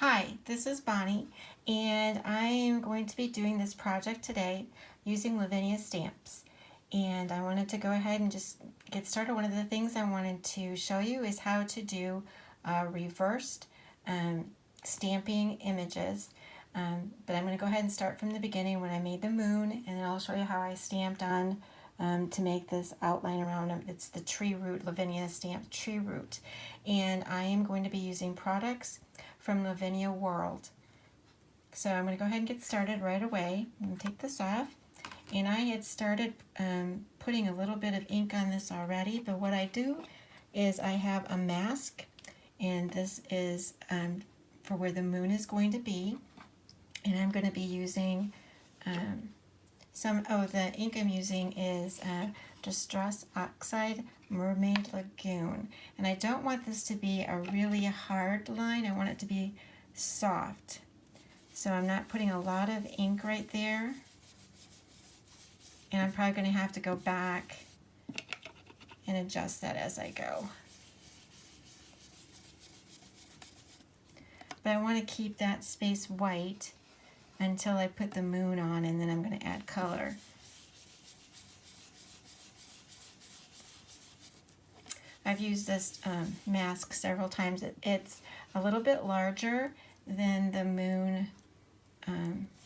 Hi, this is Bonnie, and I am going to be doing this project today using Lavina Stamps. And I wanted to go ahead and just get started. One of the things I wanted to show you is how to do reversed stamping images. But I'm going to go ahead and start from the beginning when I made the moon, and then I'll show you how I stamped on to make this outline around them. It's the tree root, Lavinia Stamp tree root. And I am going to be using products from Lavinia World. So I'm going to go ahead and get started right away. I'm going to take this off. And I had started putting a little bit of ink on this already, but what I do is I have a mask, and this is for where the moon is going to be. And I'm going to be using the ink I'm using is Distress Oxide Mermaid Lagoon. And I don't want this to be a really hard line. I want it to be soft. So I'm not putting a lot of ink right there. And I'm probably going to have to go back and adjust that as I go. But I want to keep that space white until I put the moon on, and then I'm going to add color. I've used this mask several times. It's a little bit larger than the moon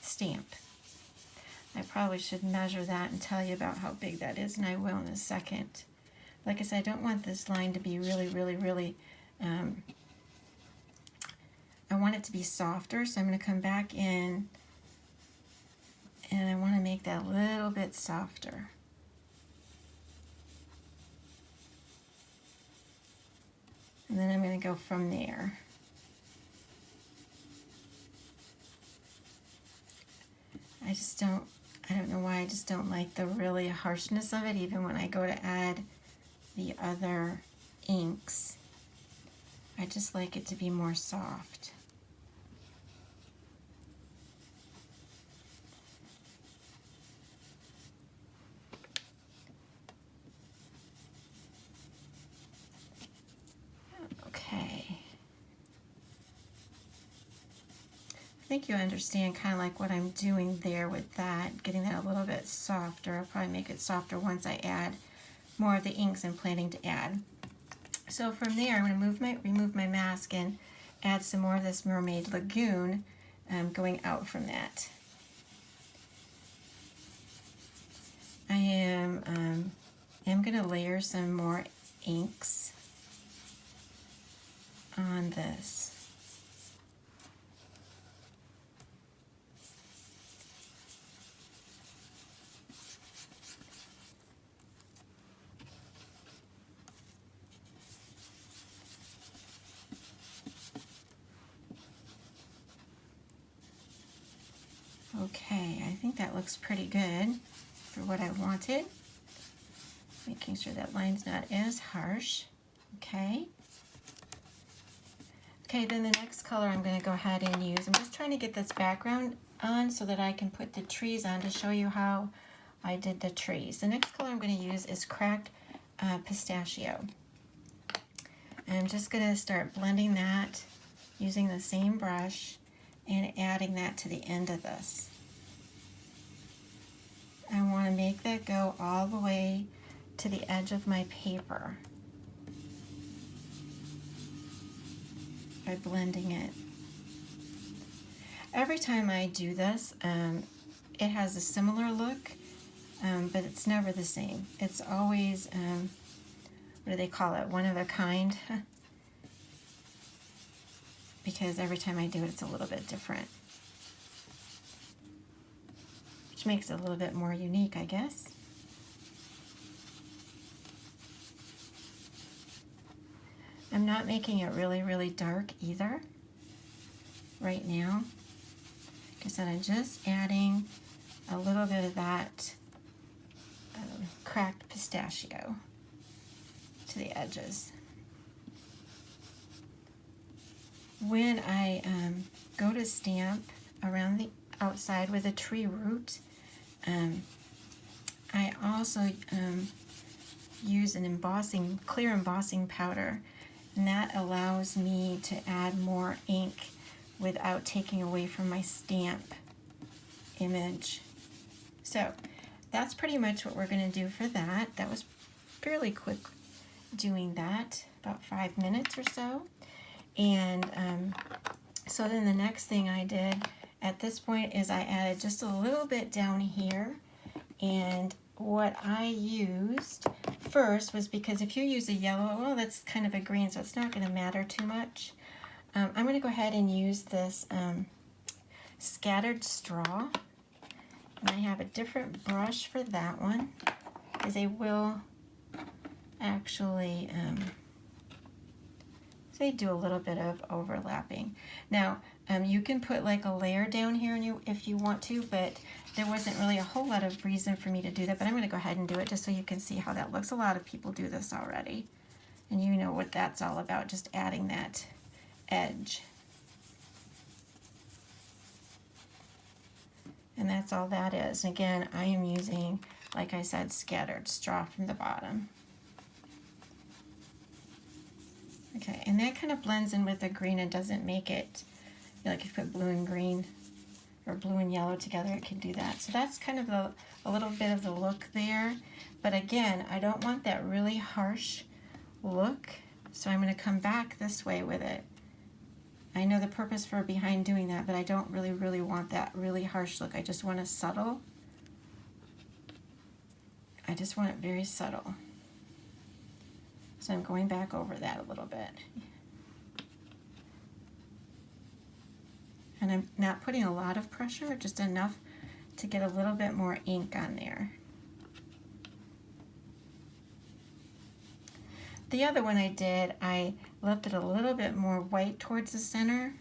stamp. I probably should measure that and tell you about how big that is, and I will in a second. Like I said, I don't want this line to be really, I want it to be softer, so I'm going to come back in and I want to make that a little bit softer. And then I'm going to go from there. I don't know why, I just don't like the really harshness of it, even when I go to add the other inks. I just like it to be more soft. Okay. I think you understand kind of like what I'm doing there with that, getting that a little bit softer. I'll probably make it softer once I add more of the inks I'm planning to add. So from there, I'm going to remove my mask and add some more of this Mermaid Lagoon going out from that. I am going to layer some more inks on this. Okay, I think that looks pretty good for what I wanted. Making sure that line's not as harsh. Okay. Okay, then the next color I'm going to go ahead and use, I'm just trying to get this background on so that I can put the trees on to show you how I did the trees. The next color I'm going to use is Cracked Pistachio. And I'm just going to start blending that using the same brush and adding that to the end of this. I want to make that go all the way to the edge of my paper by blending it. Every time I do this, it has a similar look, but it's never the same. It's always, what do they call it, one of a kind, because every time I do it, it's a little bit different, which makes it a little bit more unique, I guess. I'm not making it really dark either right now. Like I said, I'm just adding a little bit of that cracked pistachio to the edges. When I go to stamp around the outside with a tree root, I also use an clear embossing powder, and that allows me to add more ink without taking away from my stamp image. So that's pretty much what we're going to do for that. That was fairly quick doing that, about 5 minutes or so. And so then the next thing I did at this point is I added just a little bit down here. And what I used first was, because if you use a yellow, well, that's kind of a green, so it's not going to matter too much. I'm going to go ahead and use this scattered straw. And I have a different brush for that one, because they will actually they do a little bit of overlapping. Now you can put like a layer down here if you want to, but there wasn't really a whole lot of reason for me to do that, but I'm going to go ahead and do it just so you can see how that looks. A lot of people do this already, and you know what that's all about, just adding that edge. And that's all that is. And again, I am using, like I said, scattered straw from the bottom. Okay, and that kind of blends in with the green and doesn't make it, like if you put blue and green or blue and yellow together, it can do that. So that's kind of a little bit of the look there. But again, I don't want that really harsh look, so I'm going to come back this way with it. I know the purpose for behind doing that, but I don't really want that really harsh look. I just want a subtle. I just want it very subtle. So I'm going back over that a little bit. And I'm not putting a lot of pressure, just enough to get a little bit more ink on there. The other one I did, I left it a little bit more white towards the center.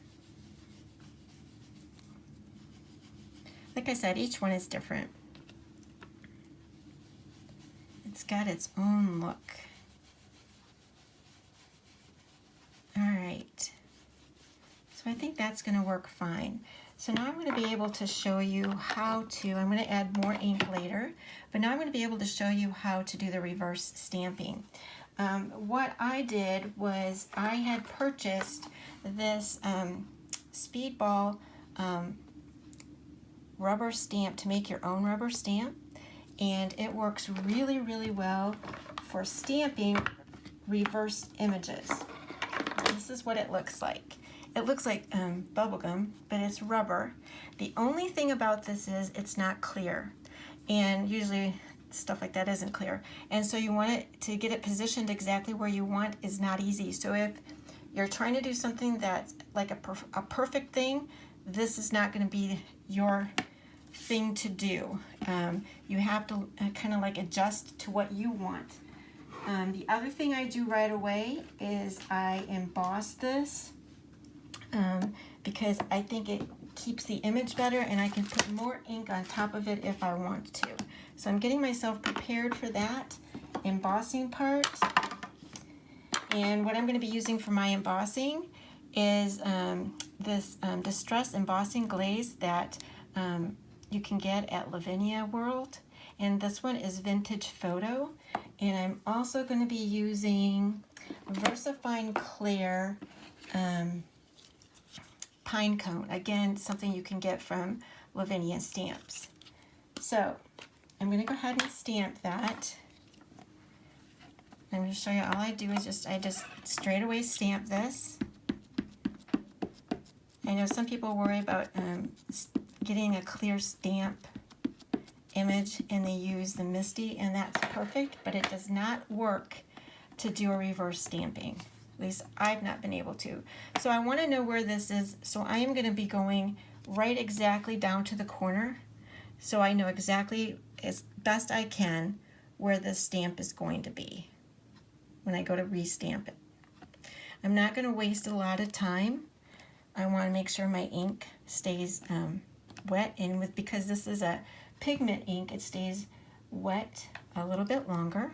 Like I said, each one is different. It's got its own look. All right. So I think that's going to work fine. So now I'm going to be able to show you how to, I'm going to add more ink later, but now I'm going to be able to show you how to do the reverse stamping. What I did was I had purchased this Speedball rubber stamp to make your own rubber stamp, and it works really well for stamping reverse images. This is what it looks like. It looks like bubblegum, but it's rubber. The only thing about this is it's not clear, and usually stuff like that isn't clear, and so you want it to get it positioned exactly where you want is not easy. So if you're trying to do something that's like a perfect thing, this is not going to be your thing to do. You have to kind of like adjust to what you want. The other thing I do right away is I emboss this because I think it keeps the image better, and I can put more ink on top of it if I want to. So I'm getting myself prepared for that embossing part. And what I'm going to be using for my embossing is this distress embossing glaze that you can get at Lavinia World. And this one is Vintage Photo. And I'm also going to be using VersaFine Clair Pinecone. Again, something you can get from Lavina Stamps. So I'm going to go ahead and stamp that. I'm going to show you, all I do is I just straight away stamp this. I know some people worry about getting a clear stamp image and they use the Misty, and that's perfect, but it does not work to do a reverse stamping. At least I've not been able to. So I want to know where this is, so I am going to be going right exactly down to the corner, so I know exactly as best I can where this stamp is going to be when I go to restamp it. I'm not going to waste a lot of time. I want to make sure my ink stays wet, and because this is a pigment ink, it stays wet a little bit longer,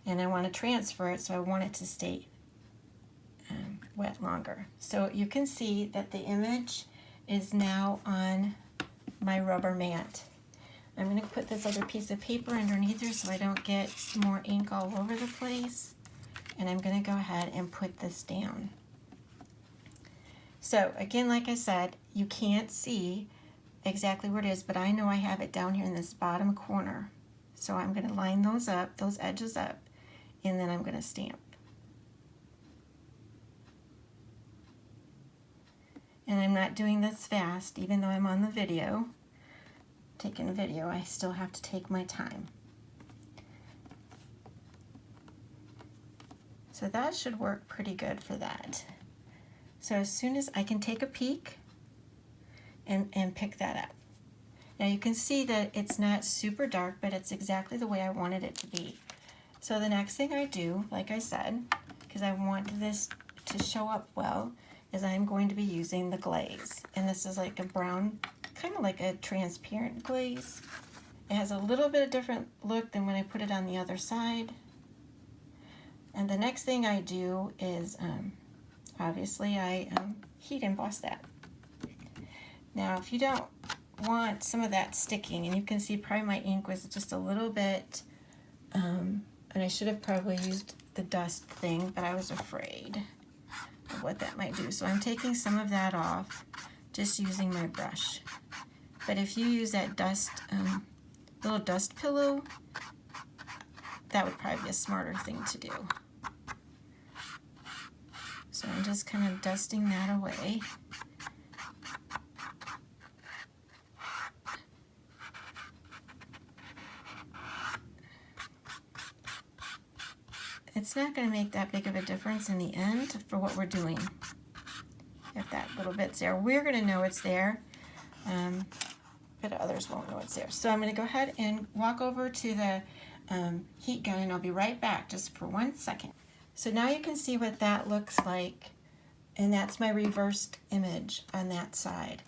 and I want to transfer it, so I want it to stay wet longer. So you can see that the image is now on my rubber mat. I'm going to put this other piece of paper underneath here so I don't get more ink all over the place, and I'm going to go ahead and put this down. So again, like I said, you can't see exactly where it is, but I know I have it down here in this bottom corner. So I'm going to line those up, those edges up, and then I'm going to stamp. And I'm not doing this fast, even though I'm on the video, taking a video, I still have to take my time. So that should work pretty good for that. So as soon as I can take a peek and pick that up. Now you can see that it's not super dark, but it's exactly the way I wanted it to be. So the next thing I do, like I said, because I want this to show up well, is I'm going to be using the glaze. And this is like a brown, kind of like a transparent glaze. It has a little bit of different look than when I put it on the other side. And the next thing I do is, obviously, I heat emboss that. Now, if you don't want some of that sticking, and you can see probably my ink was just a little bit, and I should have probably used the dust thing, but I was afraid of what that might do. So I'm taking some of that off, just using my brush. But if you use that dust, little dust pillow, that would probably be a smarter thing to do. So I'm just kind of dusting that away. It's not going to make that big of a difference in the end for what we're doing. If that little bit's there, we're going to know it's there, but others won't know it's there. So I'm going to go ahead and walk over to the heat gun, and I'll be right back just for 1 second. So now you can see what that looks like, and that's my reversed image on that side.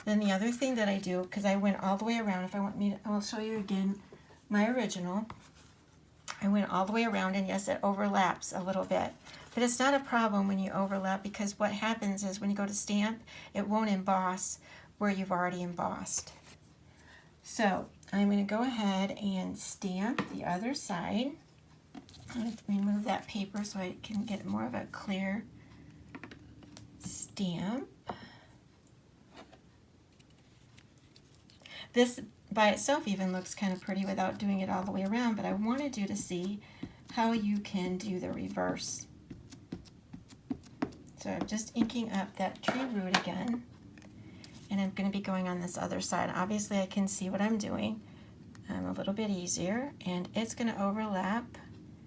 Then the other thing that I do, because I went all the way around, if I want me to, I'll show you again my original. I went all the way around, and yes, it overlaps a little bit. But it's not a problem when you overlap, because what happens is when you go to stamp, it won't emboss where you've already embossed. So I'm going to go ahead and stamp the other side. I'm going to remove that paper so I can get more of a clear stamp. This by itself even looks kind of pretty without doing it all the way around, but I wanted you to see how you can do the reverse. So I'm just inking up that tree root again, and I'm going to be going on this other side. Obviously I can see what I'm doing a little bit easier, and it's going to overlap.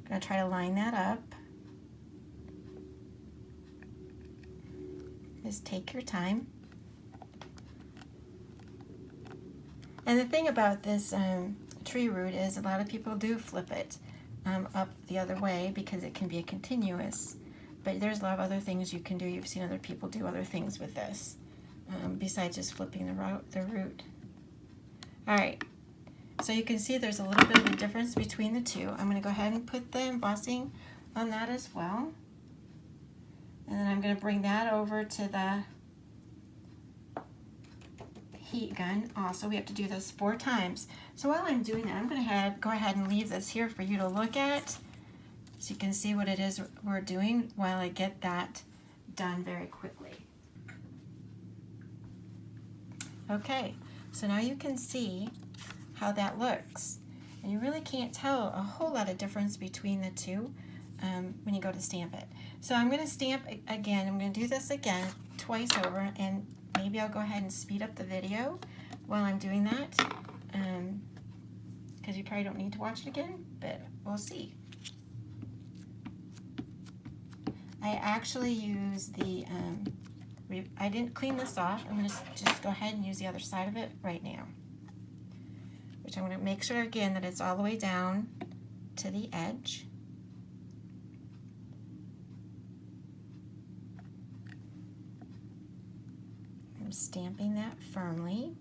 I'm going to try to line that up. Just take your time. And the thing about this tree root is a lot of people do flip it up the other way because it can be a continuous. But there's a lot of other things you can do. You've seen other people do other things with this besides just flipping the root. All right, so you can see there's a little bit of a difference between the two. I'm going to go ahead and put the embossing on that as well. And then I'm going to bring that over to the heat gun. Also, we have to do this 4 times. So while I'm doing that, I'm going to go ahead and leave this here for you to look at, so you can see what it is we're doing while I get that done very quickly. Okay, so now you can see how that looks. And you really can't tell a whole lot of difference between the two when you go to stamp it. So I'm going to stamp again. I'm going to do this again twice over, and maybe I'll go ahead and speed up the video while I'm doing that, because you probably don't need to watch it again, but we'll see. I actually use the, I didn't clean this off. I'm going to just go ahead and use the other side of it right now, which I'm going to make sure again that it's all the way down to the edge. I'm stamping that firmly.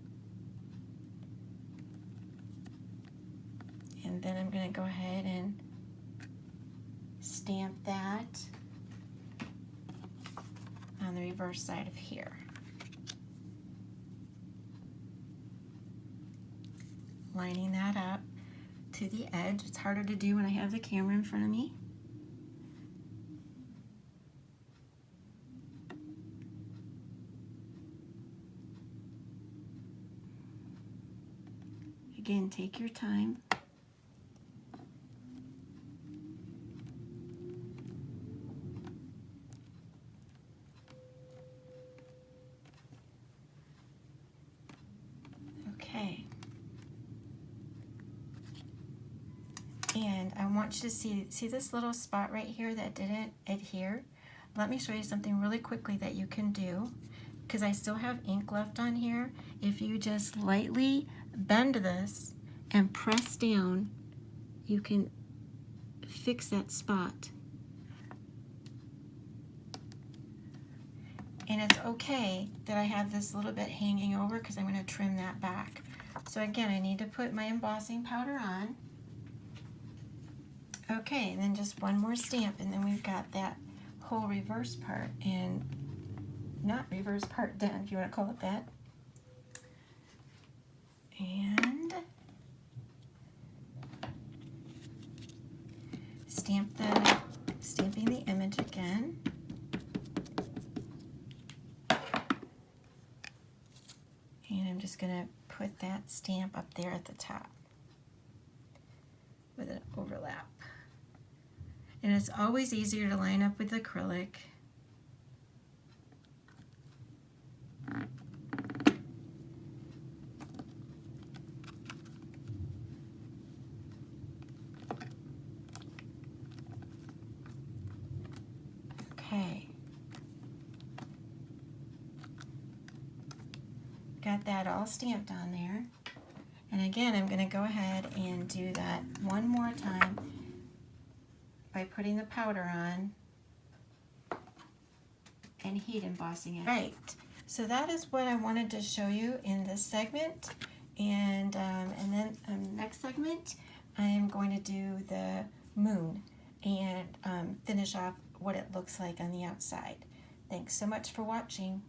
And then I'm going to go ahead and stamp that on the reverse side of here. Lining that up to the edge. It's harder to do when I have the camera in front of me. Again, take your time. Okay. And I want you to see this little spot right here that didn't adhere? Let me show you something really quickly that you can do, because I still have ink left on here. If you just lightly bend this and press down, you can fix that spot. And it's okay that I have this little bit hanging over because I'm going to trim that back. So again, I need to put my embossing powder on. Okay, and then just one more stamp, and then we've got that whole reverse part, and not reverse part done, if you want to call it that. And stamping the image again. And I'm just going to put that stamp up there at the top with an overlap. And it's always easier to line up with acrylic. Okay. Got that all stamped on there. And again, I'm going to go ahead and do that one more time by putting the powder on and heat embossing it. Right, so that is what I wanted to show you in this segment, and then next segment I am going to do the moon and finish off what it looks like on the outside. Thanks so much for watching.